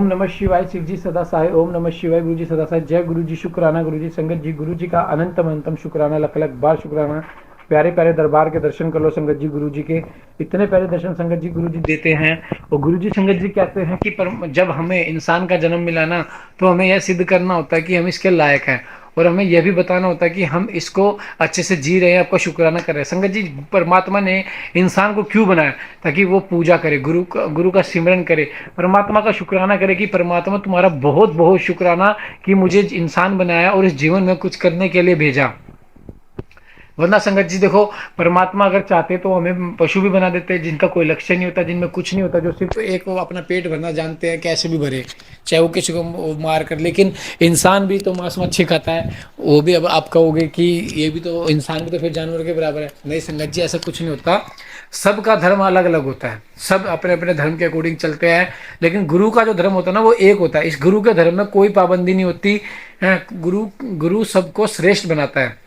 नमः शिवाय। शिव जी सदा सहाय। ओम नमः शिवाय। गुरु जी सदा सहाय। जय गुरु जी। शुक्राना गुरु जी। संगत जी गुरु जी का अनंतम अनंतम शुक्राना, लख लख बार शुक्राना। प्यारे प्यारे दरबार के दर्शन कर लो संगत जी गुरु जी के। इतने प्यारे दर्शन संगत जी गुरु जी देते हैं। और गुरु जी संगत जी कहते हैं कि जब हमें इंसान का जन्म मिला ना, तो हमें यह सिद्ध करना होता है कि हम इसके लायक हैं, और हमें यह भी बताना होता है कि हम इसको अच्छे से जी रहे हैं, आपका शुक्राना कर रहे हैं। संगत जी परमात्मा ने इंसान को क्यों बनाया? ताकि वो पूजा करे, गुरु का सिमरन करे, परमात्मा का शुक्राना करे कि परमात्मा तुम्हारा बहुत बहुत शुक्राना कि मुझे इंसान बनाया और इस जीवन में कुछ करने के लिए भेजा। वरना संगत जी देखो, परमात्मा अगर चाहते तो हमें पशु भी बना देते, जिनका कोई लक्ष्य नहीं होता, जिनमें कुछ नहीं होता, जो सिर्फ एक वो अपना पेट भरना जानते हैं, कैसे भी भरे, चाहे वो किसी को मार कर। लेकिन इंसान भी तो मांस मच्छी खाता है, वो भी अब आप कहोगे कि ये भी तो इंसान भी तो फिर जानवर के बराबर है। नहीं संगत जी, ऐसा कुछ नहीं होता। सबका धर्म अलग अलग होता है, सब अपने अपने धर्म के अकॉर्डिंग चलते हैं। लेकिन गुरु का जो धर्म होता है ना, वो एक होता है। इस गुरु के धर्म में कोई पाबंदी नहीं होती है। गुरु सबको श्रेष्ठ बनाता है।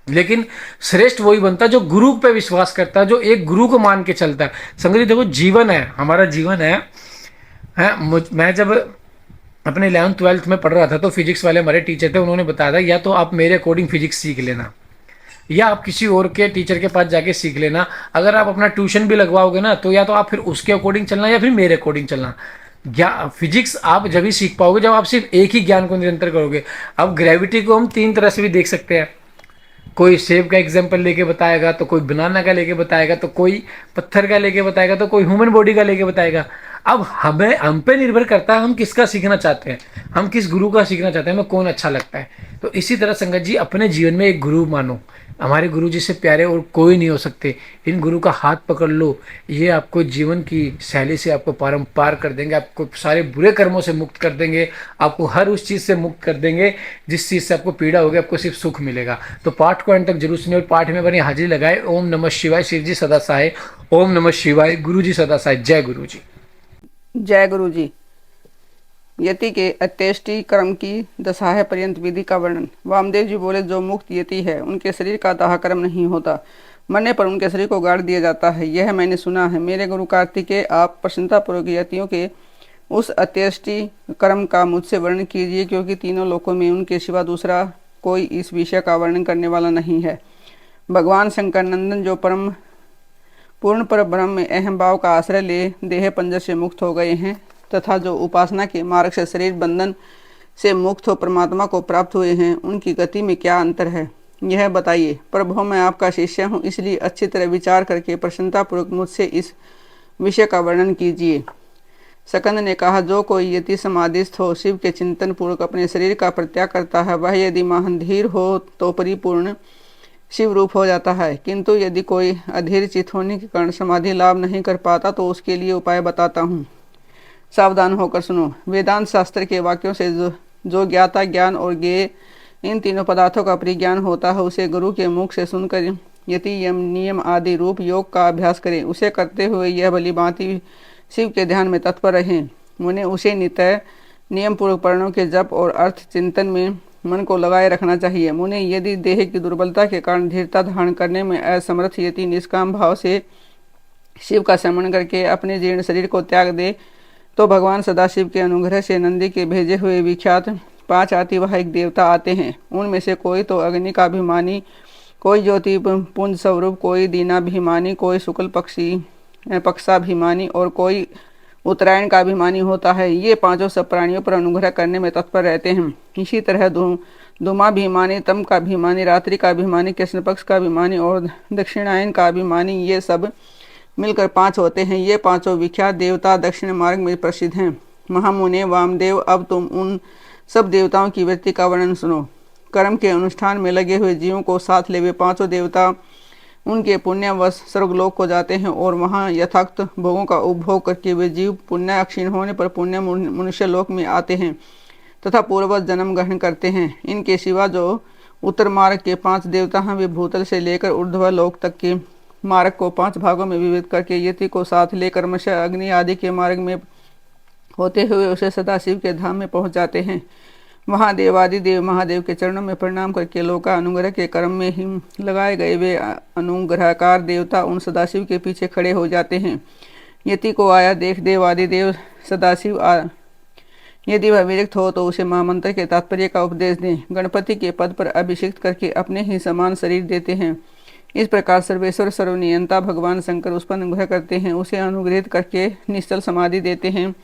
लेकिन श्रेष्ठ वही बनता है जो गुरु पे विश्वास करता है, जो एक गुरु को मान के चलता है। संगत जी देखो, जीवन है, हमारा जीवन है मैं जब अपने 11th-12th में पढ़ रहा था, तो फिजिक्स वाले हमारे टीचर थे, उन्होंने बताया था या तो आप मेरे अकॉर्डिंग फिजिक्स सीख लेना, या आप किसी और के टीचर के पास जाके सीख लेना। अगर आप अपना ट्यूशन भी लगवाओगे ना, तो या तो आप फिर उसके अकॉर्डिंग चलना या फिर मेरे अकॉर्डिंग चलना। फिजिक्स आप जब ही सीख पाओगे जब आप सिर्फ एक ही ज्ञान को निरंतर करोगे। अब ग्रेविटी को हम 3 तरह से भी देख सकते हैं। कोई सेब का एग्जाम्पल लेके बताएगा, तो कोई बनाना का लेके बताएगा, तो कोई पत्थर का लेके बताएगा, तो कोई ह्यूमन बॉडी का लेके बताएगा। अब हम पे निर्भर करता है हम किसका सीखना चाहते हैं, हम किस गुरु का सीखना चाहते हैं, हमें कौन अच्छा लगता है। तो इसी तरह संगत जी अपने जीवन में एक गुरु मानो। हमारे गुरु जी से प्यारे और कोई नहीं हो सकते। इन गुरु का हाथ पकड़ लो, ये आपको जीवन की शैली से आपको पार कर देंगे, आपको सारे बुरे कर्मों से मुक्त कर देंगे, आपको हर उस चीज़ से मुक्त कर देंगे जिस चीज़ से आपको पीड़ा होगी, आपको सिर्फ सुख मिलेगा। तो पाठ को अंत तक जरूर सुनिए और पाठ में बनी हाजिरी लगाए। ओम नमः शिवाय। शिव जी सदा सहाय। ओम नमः शिवाय। गुरु जी सदा सहाय। जय गुरु जी। जय गुरु जी। यति के अत्येष्टि कर्म की दशा पर्यंत विधि का वर्णन। वामदेव जी बोले, जो मुक्त यति है उनके शरीर का दाह कर्म नहीं होता, मरने पर उनके शरीर को गाड़ दिया जाता है, यह मैंने सुना है। मेरे गुरु कार्तिकेय, आप प्रसन्नतापूर्वक यतियों के उस अत्येष्टि कर्म का मुझसे वर्णन कीजिए, क्योंकि तीनों लोकों में उनके सिवा दूसरा कोई इस विषय का वर्णन करने वाला नहीं है। भगवान शंकर नंदन जो परम पूर्ण पर ब्रह्म में अहम भाव का आश्रय ले देह पंजर से मुक्त हो गए हैं, तथा जो उपासना के मार्ग से शरीर बंधन से मुक्त हो परमात्मा को प्राप्त हुए हैं, उनकी गति में क्या अंतर है, यह बताइए। प्रभु, मैं आपका शिष्य हूँ, इसलिए अच्छी तरह विचार करके प्रसन्नतापूर्वक मुझसे इस विषय का वर्णन कीजिए। सकंद ने कहा, जो कोई यति समाधिस्थ हो, शिव के चिंतन पूर्वक अपने शरीर का परित्याग करता है, वह यदि महान धीर हो तो परिपूर्ण शिव रूप हो जाता है। किंतु यदि कोई अधीर चित होने के कारण समाधि लाभ नहीं कर पाता, तो उसके लिए उपाय बताता हूँ, सावधान होकर सुनो। वेदांत शास्त्र के वाक्यों से जो ज्ञाता, ज्ञान और ज्ञेय इन तीनों पदार्थों का परिज्ञान होता है, उसे गुरु के मुख से सुनकर यति यम नियम आदि रूप योग का अभ्यास करें। उसे करते हुए यह भली भांति शिव के ध्यान में तत्पर रहें। उन्हें उसे नित्य नियम पूर्वक वर्णों के जप और अर्थ चिंतन में मन को लगाए रखना चाहिए। मुने, यदि देह की दुर्बलता के कारण धीरता धारण करने में असमर्थ यति निष्काम भाव से शिव का स्मरण करके अपने जीर्ण शरीर को त्याग दे, तो भगवान सदाशिव के अनुग्रह से नंदी के भेजे हुए विख्यात 5 आतिवाहिक देवता आते हैं। उनमें से कोई तो अग्नि का अभिमानी, कोई ज्योति पुंज स्वरूप, कोई दीनाभिमानी, कोई शुक्ल पक्षाभिमानी और कोई उत्तरायण का अभिमानी होता है। ये पांचों सब प्राणियों पर अनुग्रह करने में तत्पर रहते हैं। इसी तरह धूमाभिमानी, तम का अभिमानी, रात्रि का अभिमानी, कृष्ण पक्ष का अभिमानी और दक्षिणायन का अभिमानी, ये सब मिलकर 5 होते हैं। ये पांचों विख्यात देवता दक्षिण मार्ग में प्रसिद्ध हैं। महामुने वामदेव, अब तुम उन सब देवताओं की वृत्ति का वर्णन सुनो। कर्म के अनुष्ठान में लगे हुए जीवों को साथ ले वे पांचों देवता उनके पुण्यवश स्वर्गलोक को जाते हैं और वहां यथाक्त भोगों का उपभोग करके वे जीव पुण्य क्षीण होने पर पुण्य मनुष्य लोक में आते हैं तथा पूर्वज जन्म ग्रहण करते हैं। इनके सिवा जो उत्तर मार्ग के 5 देवता हैं, वे भूतल से लेकर ऊर्ध्व लोक तक के मार्ग को 5 भागों में विभेद करके यति को साथ लेकर क्रमशः अग्नि आदि के मार्ग में होते हुए उसे सदाशिव के धाम में पहुंच जाते हैं। वहाँ देवादिदेव महादेव के चरणों में प्रणाम करके लोका अनुग्रह के कर्म में ही लगाए गए वे अनुग्रहकार देवता उन सदाशिव के पीछे खड़े हो जाते हैं। यति को आया देख देवादिदेव सदाशिव यदि वह विरक्त हो तो उसे महामंत्र के तात्पर्य का उपदेश दें। गणपति के पद पर अभिषिक्त करके अपने ही समान शरीर देते हैं। इस प्रकार सर्वेश्वर सर्वनियंता भगवान शंकर उस पर अनुग्रह करते हैं, उसे अनुग्रहित करके निश्चल समाधि देते हैं।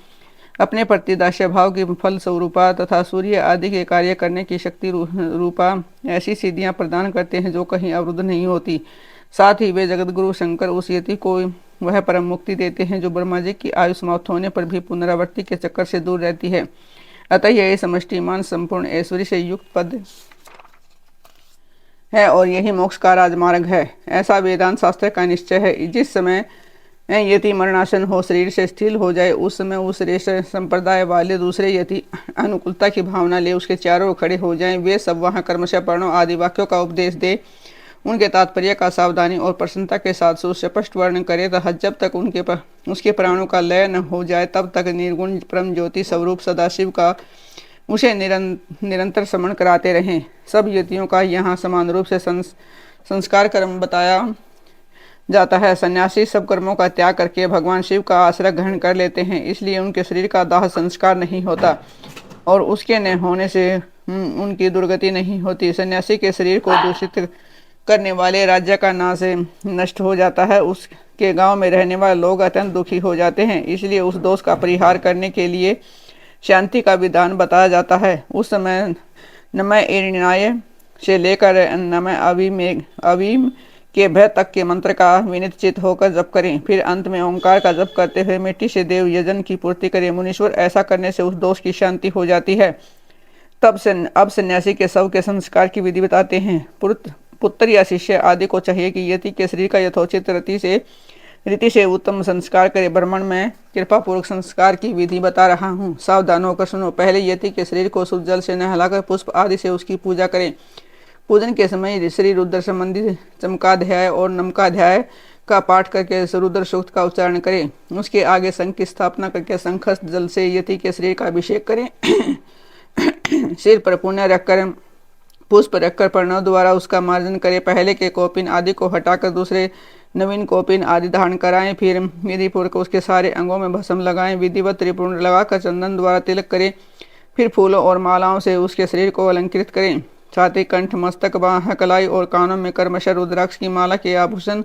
अपने प्रति दास्य भाव की फल स्वरूपा तथा सूर्य आदि के कार्य करने की शक्ति रूपा ऐसी सिद्धियां प्रदान करते हैं जो कहीं अवरुद्ध नहीं होती। साथ ही वे जगतगुरु शंकर उस यति को वह परम मुक्ति देते हैं जो ब्रह्मा जी की आयु समाप्त होने पर भी पुनरावृत्ति के चक्कर से दूर रहती है। अतः यह समष्टिमान संपूर्ण ऐश्वर्य से युक्त पद है और यही मोक्ष का राजमार्ग है, ऐसा वेदांत शास्त्र का निश्चय है। जिस समय यति मरणासन हो, शरीर से स्थिर हो जाए, उस समय उस श्रेष्ठ संप्रदाय वाले दूसरे यति अनुकूलता की भावना ले उसके चारों ओर खड़े हो जाएं। वे सब वहाँ कर्मशः पर्णों आदि वाक्यों का उपदेश दे, उनके तात्पर्य का सावधानी और प्रसन्नता के साथ सुस्पष्ट वर्णन करे तथा जब तक उसके प्राणों का लय न हो जाए तब तक निर्गुण परम ज्योति स्वरूप सदाशिव का उसे निरंतर स्मरण कराते रहें। सब यतियों का यहाँ समान रूप से संस्कार कर्म बताया जाता है। सन्यासी सब कर्मों का त्याग करके भगवान शिव का आश्रय ग्रहण कर लेते हैं, इसलिए उनके शरीर का दाह संस्कार नहीं होता और उसके न होने से उनकी दुर्गति नहीं होती। सन्यासी के शरीर को दूषित करने वाले राज्य का नाश नष्ट हो जाता है, उसके गांव में रहने वाले लोग अत्यंत दुखी हो जाते हैं। इसलिए उस दोष का परिहार करने के लिए शांति का विधान बताया जाता है। उस समय नमः एरिणाय से लेकर नमः अवीम के भय तक के मंत्र का विनित चित होकर जप करें। फिर अंत में ओंकार का जप करते हुए मिट्टी से देव यजन की पूर्ति करें। मुनीश्वर, ऐसा करने से उस दोष की शांति हो जाती है। अब सन्यासी के शव के संस्कार की विधि बताते हैं। पुत्र या शिष्य आदि को चाहिए कि यति के शरीर का यथोचित रीति से उत्तम संस्कार करे। ब्राह्मण में कृपा पूर्वक संस्कार की विधि बता रहा हूँ, सावधान होकर सुनो। पहले यति के शरीर को शुद्ध जल से नहलाकर पुष्प आदि से उसकी पूजा करें। पूजन के समय श्री रुद्र संबंधी चमकाध्याय और नमकाध्याय का पाठ करके रुद्र सूक्त का उच्चारण करें। उसके आगे शंख की स्थापना करके शंखस्थ जल से यति के शरीर का अभिषेक करें। सिर पर पुण्य रखकर पुष्प रखकर प्रणव द्वारा उसका मार्जन करें। पहले के कोपिन आदि को हटाकर दूसरे नवीन कोपिन आदि धारण कराएं। फिर विधि पूर्वक उसके सारे अंगों में भस्म लगाएं। विधिवत त्रिपुंड लगाकर चंदन द्वारा तिलक करें। फिर फूलों और मालाओं से उसके शरीर को अलंकृत करें। छाती, कंठ, मस्तक, बाह, कलाई और कानों में कर्मशः रुद्राक्ष की माला के आभूषण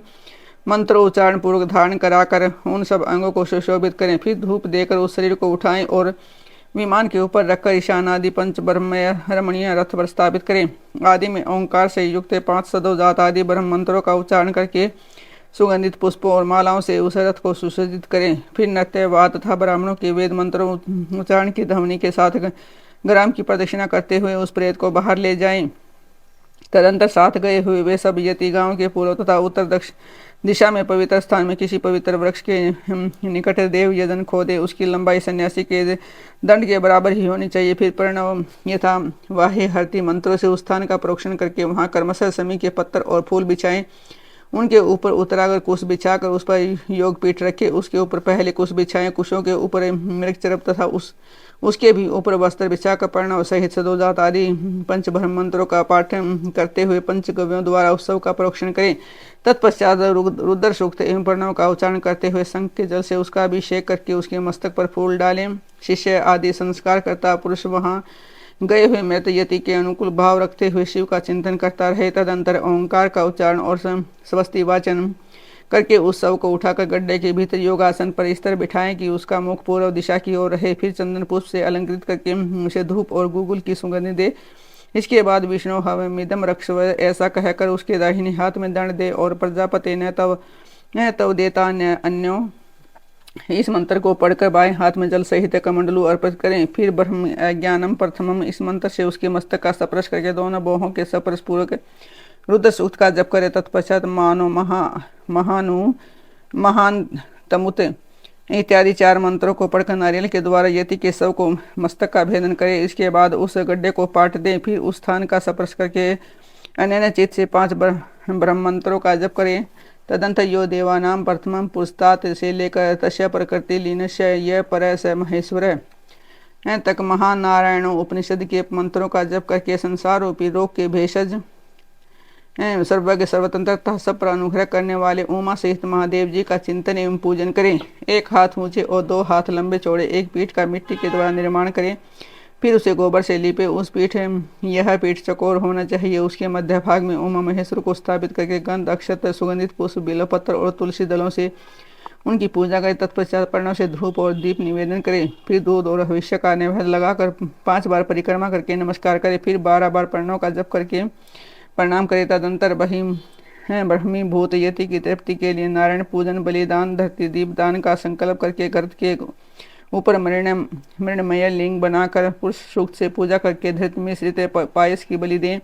मंत्रोच्चारण पूर्वक धारण कराकर उन सब अंगों को सुशोभित करें। फिर धूप देकर उस शरीर को उठाएं और विमान के ऊपर रखकर ईशान आदि पंच ब्रह्मय रमणीय रथ पर स्थापित करें। आदि में ओंकार से युक्त 5 सदोजात आदि ब्रह्म मंत्रों का उच्चारण करके सुगंधित पुष्पों और मालाओं से उस रथ को सुसज्जित करें। फिर नृत्य, वाद तथा ब्राह्मणों के वेद मंत्रों उच्चारण की ध्वनि के साथ ग्राम की प्रदक्षिणा करते हुए उस प्रेत को बाहर ले जाएं। तदंतर साथ गए हुए वे सब यति गांव के पूर्व तथा उत्तर दक्षिण दिशा में पवित्र स्थान में किसी पवित्र वृक्ष के निकट देव यजन खोदे। उसकी लंबाई सन्यासी के दंड के बराबर ही होनी चाहिए। फिर प्रणव यथा वाहे हरती मंत्रों से उस स्थान का प्रोक्षण करके वहां कर्मशः समी के पत्थर और फूल बिछाएं। उनके ऊपर उत्तरागर कुश बिछाकर उस पर योग पीठ रखे। उसके ऊपर पहले कुश बिछाएं। कुशों के ऊपर मृग चरप तथा उसके भी ऊपर वस्त्र बिछाकर प्रणव सहित सदोजात आदि पंचब्रह्म मंत्रों का पाठ करते हुए पंचगव्यों द्वारा उत्सव का प्रोक्षण करें। तत्पश्चात रुद्र सूक्त एवं प्रणव का उच्चारण करते हुए शंख के जल से उसका अभिषेक करके उसके मस्तक पर फूल डालें। शिष्य आदि संस्कार करता पुरुष वहाँ गए हुए मृत यति के अनुकूल भाव रखते हुए शिव का चिंतन करता रहे। तदंतर ओंकार का उच्चारण और स्वस्ति वाचन करके उस शव को उठाकर गड्ढे के भीतर योगासन पर इस तरह बिठाएं कि उसका मुख पूर्व दिशा की ओर रहे। फिर चंदन पुष्प से अलंकृत करके उसे धूप और गुगुल की सुगंध दे। इसके बाद विष्णु हवमिदम रक्षव ऐसा कहकर उसके दाहिने हाथ में दंड दे और प्रजापति न तव देता न अन्यो इस मंत्र को पढ़कर बाएं हाथ में जल सहित कमंडलू अर्पित करें। फिर ब्रह्म ज्ञानम प्रथमम इस मंत्र से उसके मस्तक का स्पर्श करके दोनों बाहों के स्पर्श पूर्वक रुद्र सूक्त का जप करे। तत्पश्चात मानो महानु महान तमुत इत्यादि 4 मंत्रों को पढ़कर नारियल के द्वारा यति के शव को मस्तक का भेदन करे। इसके बाद उस गड्ढे को पाट दें। फिर उस स्थान का स्पर्श करके अन्य चित्त से 5 ब्रह्म मंत्रों का जप करें। तदंतर यो देवानाम प्रथमम पुरस्तात से लेकर तस्य प्रकृति लीनस्य यह पर स महेश्वर तक महानारायण उपनिषद के मंत्रों का जप करके संसार रूपी रोग के भेषज सर्वज्ञ सर्वतंत्रता सब पर अनुग्रह करने वाले उमा सहित महादेव जी का चिंतन एवं पूजन करें। एक हाथ ऊंचे और 2 हाथ लंबे चौड़े एक पीठ का मिट्टी के द्वारा निर्माण करें, फिर उसे गोबर से लीपे। उस पीठ यह पीठ चकोर होना चाहिए। उसके मध्य भाग में उमा महेश्वर को स्थापित करके गंध अक्षत सुगंधित पुष्प बेलपत्र और तुलसी दलों से उनकी पूजा करें। तत्पश्चात पर्णों से धूप और दीप निवेदन करें। फिर दूध और भविष्य का नैवेद्य लगाकर 5 बार परिक्रमा करके नमस्कार करें। फिर 12 बार पर्णों का जप करके प्रणाम करें। तदंतर ब्रह्मी भूत यति की तृप्ति के लिए नारायण पूजन, बलिदान, धरती दीप दान का संकल्प करके गर्त के ऊपर मृणमय लिंग बनाकर पुरुष सूक्त से पूजा करके धृत मिश्रित पायस की बलि दें।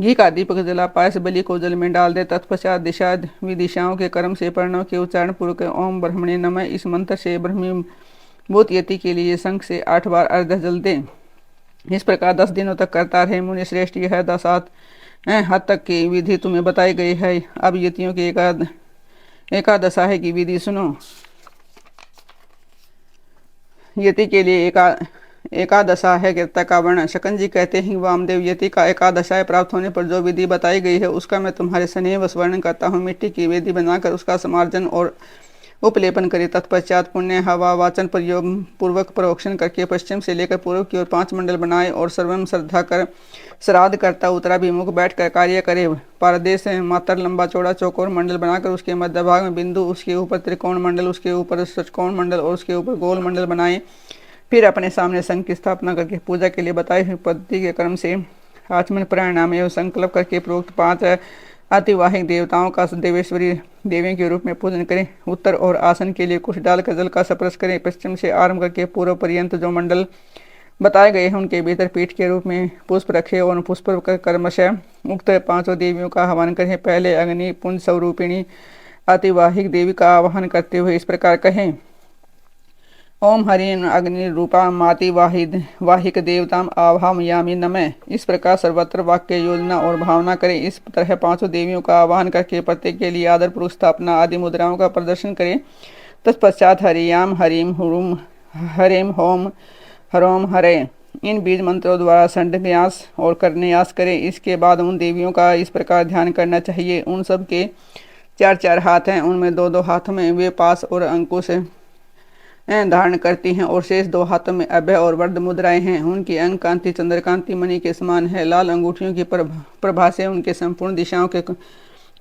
घी का दीपक जला पायस बलि को जल में डाल दे। तत्पश्चात दिशा विदिशाओं के कर्म से पर्णों के उच्चारण पूर्वक ओम ब्रह्मणे नमः इस मंत्र से ब्रह्मी भूत यति के लिए शंख से 8 बार अर्घ्य जल दें। इस प्रकार 10 दिनों तक करता रहे। मुनि श्रेष्ठ यह 10 हद तक की विधि तुम्हें बताई गई है। अब यतियों की एकादशाह की विधि सुनो। यति के लिए एकादशाह कीर्तक का वर्णन। शकन जी कहते हैं, वामदेव यति का एकादशाह प्राप्त होने पर जो विधि बताई गई है उसका मैं तुम्हारे सनेह वर्णन करता हूँ। मिट्टी की वेदी बनाकर उसका समार्जन और उपलेपन करे। तत्पश्चात पुण्य हवा वाचन प्रयोग पूर्वक प्रोक्षण करके पश्चिम से लेकर पूर्व की ओर 5 मंडल बनाए और सर्वम श्रद्धा कर श्राद्ध करता उत्तराभिमुख बैठकर कार्य करे। पारदेश मात्र लंबा चौड़ा चौकोर मंडल बनाकर उसके मध्य भाग में बिंदु, उसके ऊपर त्रिकोण मंडल, उसके ऊपर षटकोण मंडल और उसके ऊपर गोल मंडल बनाए। फिर अपने सामने संघ की स्थापना करके पूजा के लिए बताई हुई पद्धति के क्रम से आचमन प्राणायाम एवं संकल्प करके प्रोक्त 5 अतिवाहिक देवताओं का देवेश्वरी देवी के रूप में पूजन करें। उत्तर और आसन के लिए कुछ डालकर जल का स्पर्श करें। पश्चिम से आरंभ करके पूर्व पर्यंत जो मंडल बताए गए हैं उनके भीतर पीठ के रूप में पुष्प रखें और पुष्प कर्मशः उक्त 5 देवियों का आह्वान करें। पहले अग्नि पुंज स्वरूपिणी अतिवाहिक देवी का आह्वान करते हुए इस प्रकार कहें, ओम हरिण अग्नि रूपा माति वाहिक देवताम आवाहयामि नमः। इस प्रकार सर्वत्र वाक्य योजना और भावना करें। इस तरह 5 देवियों का आह्वान करके प्रत्येक के लिए आदर पूर्वक स्थापना आदि मुद्राओं का प्रदर्शन करें। तत्पश्चात हरियाम हरिम हुरुम हरेम होम हरोम हरे इन बीज मंत्रों द्वारा संन्यास और करन्यास करें। इसके बाद उन देवियों का इस प्रकार ध्यान करना चाहिए। उन सब के 4 हाथ हैं। उनमें 2 हाथों में वे पास और अंकुश धारण करती हैं और शेष 2 हाथों में अभय और वरद मुद्राएं हैं। उनकी अंग कांति चंद्रकांति मणि के समान है। लाल अंगूठियों की प्रभा से उनके संपूर्ण दिशाओं के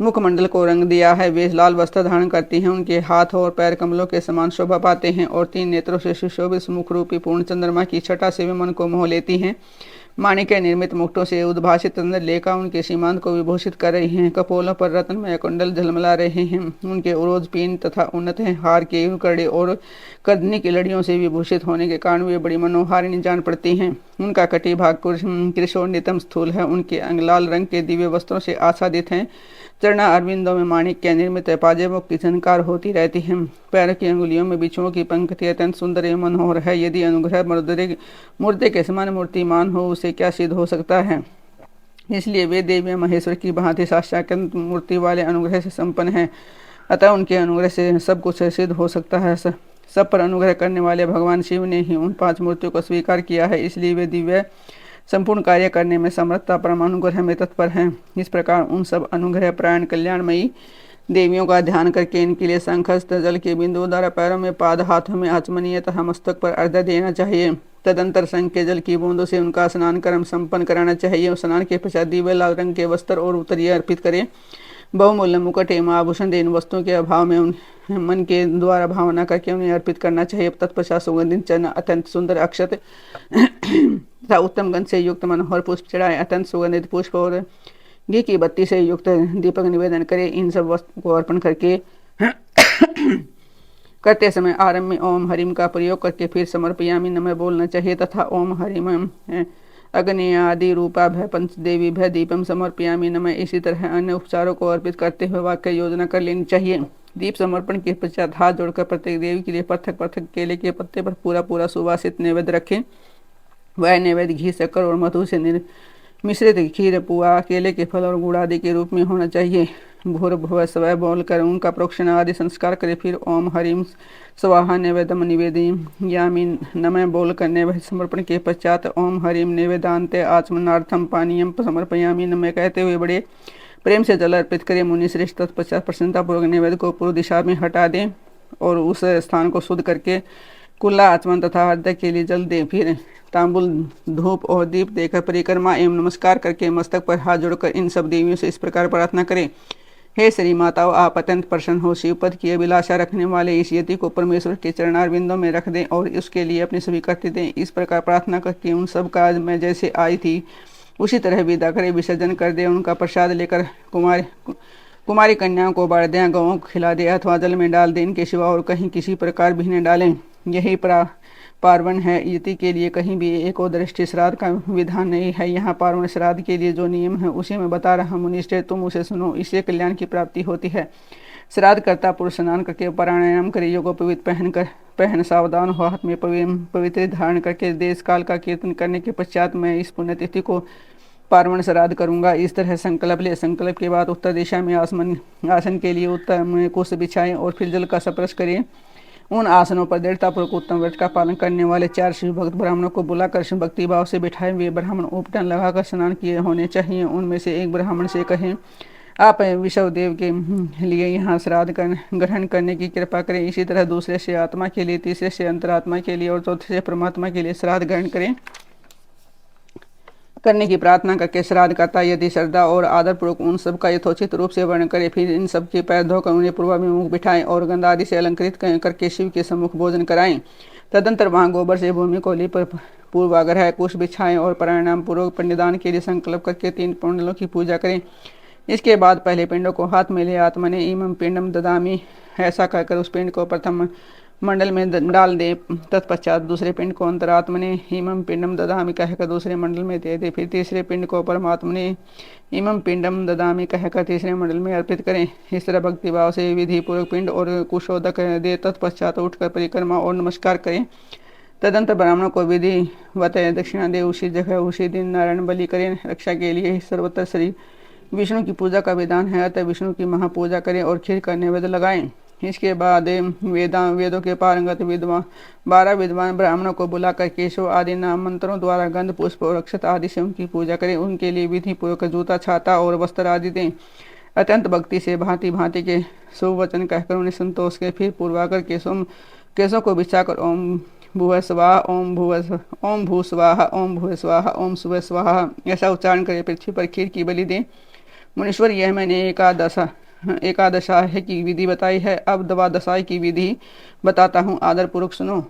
मुखमंडल को रंग दिया है। वे लाल वस्त्र धारण करती हैं। उनके हाथ और पैर कमलों के समान शोभा पाते हैं और 3 नेत्रों से सुशोभित मुख रूपी पूर्ण चंद्रमा की छटा से वे मन को मोह लेती हैं। माणिक्य निर्मित मुक्टों से उद्भासित चंद्रलेखा उनके सीमांत को विभूषित कर रही हैं। कपोलों पर रत्नमय कुंडल झलमला रहे हैं। उनके उरोज पीन तथा उन्नत हार के कड़े और कर्दनी की लड़ियों से विभूषित होने के कारण वे बड़ी मनोहारिणी जान पड़ती हैं। उनका कटी भाग कृशोन्नितम स्थूल है। उनके अंग लाल रंग के दिव्य वस्त्रों से आच्छादित हैं। चरणा अरविंदों में माणिक्य निर्मित पाजेबों की झनकार होती रहती है। पैरों की अंगुलियों में बिच्छुओं की पंक्ति अत्यंत सुंदर एवं मनोहर है। यदि अनुग्रह मुर्दे के समान मूर्तिमान हो उसे क्या सिद्ध हो सकता है। इसलिए वे देवी महेश्वर की भांति साक्षात मूर्ति वाले अनुग्रह से संपन्न है। अतः उनके अनुग्रह से सब कुछ सिद्ध हो सकता है। सब पर अनुग्रह करने वाले भगवान शिव ने ही उन 5 मूर्तियों को स्वीकार किया है। इसलिए वे दिव्य संपूर्ण कार्य करने में समर्थता परमानुग्रह में तत्पर हैं। इस प्रकार उन सब अनुग्रह प्राण कल्याणमयी देवियों का ध्यान करके इनके लिए शंखस्थ जल के बिंदु द्वारा पैरों में पाद, हाथों में आचमनीय तथा मस्तक पर अर्घ्य देना चाहिए। तदंतर शंख के जल की बूंदों से उनका स्नान कर्म संपन्न कराना चाहिए और स्नान के पश्चात दिव्य लाल रंग के वस्त्र और उत्तरीय अर्पित करें। बहुमूल्य मुकुट एवं आभूषण इन वस्तुओं के अभाव में मन के द्वारा भावना करके उन्हें अर्पित करना चाहिए। तत्पश्चात सुगंधित चरण, अत्यंत सुंदर अक्षत तथा उत्तम गंध से युक्त मनोहर पुष्प चढ़ाए। अत्यंत सुगंधित पुष्प और घी की बत्ती से युक्त दीपक निवेदन करे। इन सब वस्तु को अर्पण करके करते समय आरंभ में ओम हरिम का प्रयोग करके फिर समर्पयामि नमः बोलना चाहिए तथा ओम हरिम अग्नि आदि रूपा भय पंचदेवी भय दीपम समर्पयामि नमः इसी तरह अन्य उपचारों को अर्पित करते हुए वाक्य योजना कर लेनी चाहिए। दीप समर्पण के पश्चात हाथ जोड़कर प्रत्येक देवी के लिए पृथक पृथक केले के पत्ते पर पूरा सुवासित नैवेद्य रखें। वह नैवेद्य घी, शक्कर और मधु से मिश्रित खीर, पुआ, केले के फल और गुड़ आदि के रूप में होना चाहिए। भूर्भुवः स्वः बोलकर उनका प्रोक्षण आदि संस्कार करें। फिर ओम हरिम स्वाहा नैवेद्यम निवेदयामि नमः बोलकर नैवेद्य समर्पण के पश्चात ओम हरिम नैवेदान्ते आचमनार्थम पानीयम समर्पयामि नमः कहते हुए बड़े प्रेम से जल अर्पित करें। मुनि श्रेष्ठ तत्पश्चात प्रसन्नतापूर्वक नैवेद्य को पूर्व दिशा में हटा दें और उस स्थान को शुद्ध करके कुल्ला आचमन तथा हृदय के लिए जल दें। फिर तांबुल, धूप और दीप देकर परिक्रमा एवं नमस्कार करके मस्तक पर हाथ जोड़कर इन सब देवियों से इस प्रकार प्रार्थना करें। हे श्री माताओं, आप अत्यंत प्रसन्न हो। शिवपद की अभिलाषा रखने वाले इस यति को परमेश्वर के चरणारविंदों में रख दें और उसके लिए अपनी सभी कृत्य दें। इस प्रकार प्रार्थना करके उन सब का मैं जैसे आई थी उसी तरह विदा करें, विसर्जन कर दे। उनका प्रसाद लेकर कुमारी कन्याओं को बाढ़ दें, गौों को खिला दे अथवा जल में डाल दें। इनके सिवा और कहीं किसी प्रकार भी न डालें। यही पार्वण है। यति के लिए कहीं भी एको दृष्टि श्राद्ध का विधान नहीं है। यहाँ पार्वण श्राद्ध के लिए जो नियम है उसी में बता रहा हूँ। मुनिश्रेष्ठ, तुम उसे सुनो, इससे कल्याण की प्राप्ति होती है। श्राद्ध करता पुरुष स्नान करके प्राणायाम करे, योगोपवीत पहन सावधान हो, हाथ में पवित्र धारण करके देश काल का कीर्तन करने के पश्चात मैं इस पुण्यतिथि को पार्वण श्राद्ध करूंगा। इस तरह संकल्प ले। संकल्प के बाद उत्तर दिशा में आसन के लिए उत्तर में कुश बिछाएं और फिर जल का स्पर्श करें। उन आसनों पर दृढ़तापूर्वक उत्तम व्रत का पालन करने वाले 4 शिव भक्त ब्राह्मणों को बुलाकर शिव भक्ति भाव से बिठाए। वे ब्राह्मण उपटन लगाकर स्नान किए होने चाहिए। उनमें से एक ब्राह्मण से कहें, आप विश्वदेव के लिए यहाँ श्राद्ध ग्रहण करने की कृपा करें। इसी तरह दूसरे से आत्मा के लिए, तीसरे से अंतरात्मा के लिए और चौथे से परमात्मा के लिए श्राद्ध ग्रहण करने की प्रार्थना करके श्राद्ध करता यदि श्रद्धा और आदर पूर्वक उन सब का यथोचित रूप से वर्णन करे। फिर इन सब के पैर धोकर उन्हें पूर्वाभिमुख बिठाएं और गंध आदि से अलंकृत करके शिव के सम्मुख भोजन कराएं। तदंतर वहां गोबर से भूमि को लीप पूर्वाग्रह कुश बिछाएं और प्राणायाम पूर्वक पिंडदान के लिए संकल्प करके 3 पिंडों की पूजा करें। इसके बाद पहले पिंडों को हाथ में ले आत्मने इमं पिंडम ददामी ऐसा कहकर उस पिंड को प्रथम मंडल में डाल दे। तत्पश्चात दूसरे पिंड को अंतरात्मने इमं पिंडम ददामी कहकर दूसरे मंडल में दे दे। फिर तीसरे पिंड को परमात्मने इमं पिंडम ददामी कहकर तीसरे मंडल में अर्पित करें। इस तरह भक्तिभाव से विधि पूर्वक पिंड और कुशोदक दे। तत्पश्चात उठकर परिक्रमा और नमस्कार करें। तदंतर ब्राह्मणों को विधि बताए दक्षिणा दे। उसी जगह उसी दिन नारायण बलि करें। रक्षा के लिए सर्वत्र श्री विष्णु की पूजा का विधान है, अतः विष्णु की महापूजा करें और खीर का नैवेद्य लगाएं। इसके बाद वेदों के पारंगत 12 विद्वान ब्राह्मणों को बुलाकर केशव आदि नाम मंत्रों द्वारा गंध पुष्प और अक्षत आदि से उनकी पूजा करें। उनके लिए विधि पूर्वक जूता, छाता और वस्त्र आदि दें। अत्यंत भक्ति से भांति भांति के शुभ वचन कहकर उन्हें संतोष के फिर पूर्वाकर केशों को बिछाकर ओम भुव स्वाहा, ओम भू स्वाहा, ओम भुव स्वाहा, ओम सुव स्वाहा ऐसा उच्चारण करे। पृथ्वी पर खीर की बलि दें। मुनीश्वर, यह मैंने एकादशाह की विधि बताई है। अब द्वादशाई की विधि बताता हूँ, आदर पूर्वक सुनो।